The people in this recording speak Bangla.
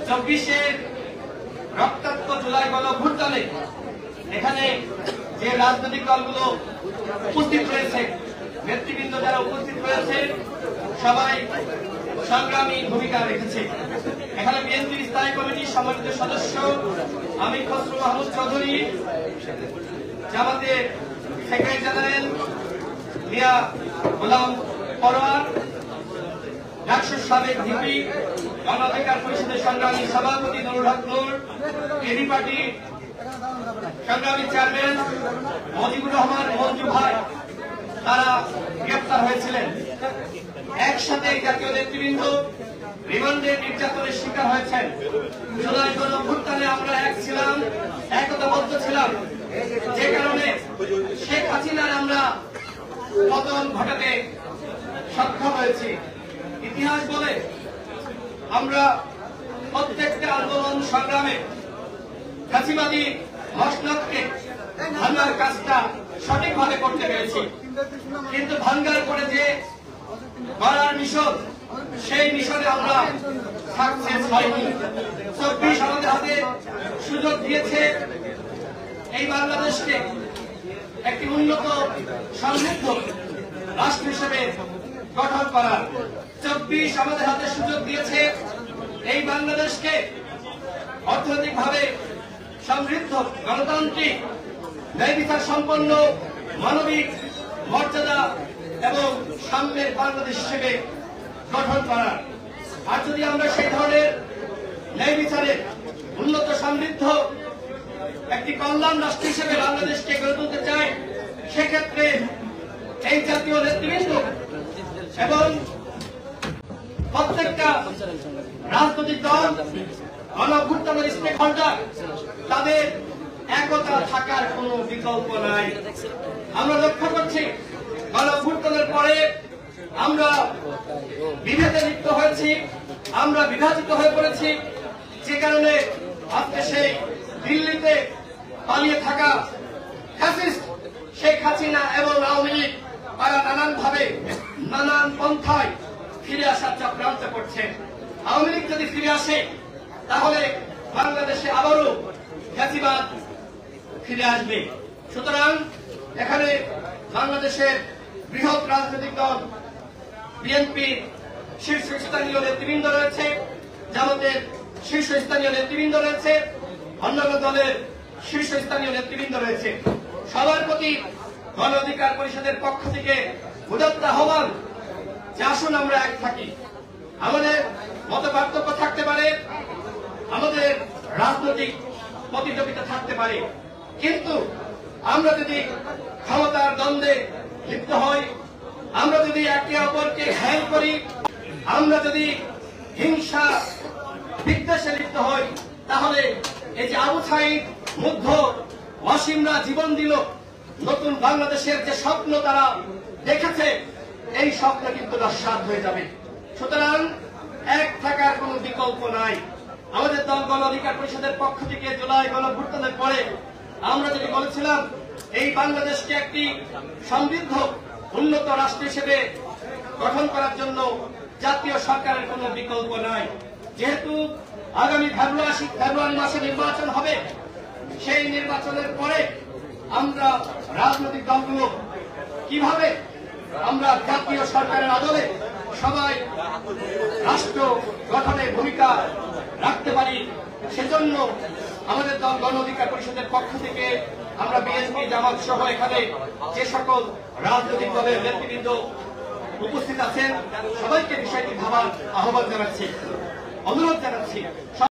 24-এর রক্তাক্ত জুলাই গণঅভ্যুত্থানে এখানে যে রাজনৈতিক দলগুলো উপস্থিত রয়েছে, নেতৃবৃন্দ যারা উপস্থিত রয়েছে, সবাই সংগ্রামী ভূমিকা রেখেছে। এখানে বিএনপির স্থায়ী কমিটির সম্মানিত সদস্য আমির খসরু মাহমুদ চৌধুরী, জামাতের সেক্রেটারি জেনারেল মিয়া গোলাম পরোয়ার, ডাকসুর সাবেক ভিপি, গণ অধিকার পরিষদের সংগ্রামী সভাপতি নুরুল হক নূর, এবি পার্টি সংগ্রামী চেয়ারম্যান মজিবুর রহমান মঞ্জু ভাই, তারা গ্রেপ্তার হয়েছিলেন। একসাথে জাতীয় নেতৃবৃন্দ রিমান্ডের নির্যাতনের শিকার হয়েছেন। জুলাই গণঅভ্যুত্থানে আমরা এক ছিলাম, একতাবদ্ধ ছিলাম, যে কারণে শেখ হাসিনার আমরা পতন ঘটাতে সক্ষম হয়েছি। ইতিহাস বলে আমরা প্রত্যেকটা আন্দোলন সংগ্রামে ফাঁসিবাদী মসনদকে ভাঙার কাজটা সঠিকভাবে করতে পেরেছি, কিন্তু ভাঙ্গার পরে যে গড়ার মিশন, সেই মিশনে আমরা সাকসেস হয়নি। 24 আমাদের হাতে সুযোগ দিয়েছে এই বাংলাদেশকে একটি উন্নত সমৃদ্ধ রাষ্ট্র হিসেবে গঠন করার। 24 আমাদের হাতে সুযোগ দিয়েছে এই বাংলাদেশকে অর্থনৈতিকভাবে সমৃদ্ধ, গণতান্ত্রিক, ন্যায় বিচার সম্পন্ন, মানবিক মর্যাদা এবং সাম্যের বাংলাদেশ হিসেবে গঠন করার। আর যদি আমরা সেই ধরনের ন্যায় বিচারের উন্নত সমৃদ্ধ একটি কল্যাণ রাষ্ট্র হিসেবে বাংলাদেশকে গড়ে তুলতে চাই, সেক্ষেত্রে এই জাতীয় নেতৃবৃন্দ এবং প্রত্যেকটা রাজনৈতিক দল, গণঅভ্যুত্থানের স্টেক হোল্ডার, তাদের একতা থাকার কোন বিকল্প নাই। আমরা লক্ষ্য করছি গণঅভ্যুত্থানের পরে আমরা বিভেদে লিপ্ত হয়েছি, আমরা বিভাজিত হয়ে পড়েছি, যে কারণে আজকে সেই দিল্লিতে পালিয়ে থাকা ফ্যাসিস্ট শেখ হাসিনা এবং আওয়ামী লীগ তারা নানানভাবে নানান পন্থায় ফিরে আসার চক্রান্ত করছে। আওয়ামী লীগ যদি ফিরে আসে তাহলে বাংলাদেশে আবারও ফ্যাসিবাদ ফিরে আসবে। সুতরাং এখানে বাংলাদেশের বৃহৎ রাজনৈতিক দল বিএনপির শীর্ষস্থানীয় নেতৃবৃন্দ রয়েছে, জামাতের শীর্ষস্থানীয় নেতৃবৃন্দ রয়েছে, অন্যান্য দলের শীর্ষস্থানীয় নেতৃবৃন্দ রয়েছে। সবার প্রতি গণ অধিকার পরিষদের পক্ষ থেকে উদাত্ত আহ্বান যে আসুন আমরা এক থাকি। আমাদের মত পার্থক্য থাকতে পারে, আমাদের রাজনৈতিক প্রতিযোগিতা থাকতে পারে, কিন্তু আমরা যদি ক্ষমতার দ্বন্দ্বে লিপ্ত হই, আমরা যদি একে অপরকে ঘায়েল করি, আমরা যদি হিংসা বিদ্বেষে লিপ্ত হই, তাহলে এই যে আবু সাঈদ, মুগ্ধ, ওয়াসিমরা জীবন দিল, নতুন বাংলাদেশের যে স্বপ্ন তারা দেখেছে, এই স্বপ্ন কিন্তু নস্যাৎ হয়ে যাবে। সুতরাং এক থাকার কোন বিকল্প নাই। আমাদের দল গণ অধিকার পরিষদের পক্ষ থেকে জুলাই গণঅভ্যুত্থানের পরে আমরা যদি বলেছিলাম এই বাংলাদেশকে একটি সমৃদ্ধ উন্নত রাষ্ট্র হিসেবে গঠন করার জন্য জাতীয় সরকারের কোন বিকল্প নাই। যেহেতু আগামী ফেব্রুয়ারি মাসে নির্বাচন হবে, সেই নির্বাচনের পরে আমরা রাজনৈতিক দলগুলো কিভাবে আমরা জাতীয় সরকারের আদলে সবাই রাষ্ট্র গঠনের ভূমিকা রাখতে পারি, সেজন্য আমাদের দল গণ অধিকার পরিষদের পক্ষ থেকে আমরা বিএনপি, জামাত সহ এখানে যে সকল রাজনৈতিক দলের নেতৃবৃন্দ উপস্থিত আছেন, সবাইকে বিষয়টি ভাবার আহ্বান জানাচ্ছি, অনুরোধ জানাচ্ছি।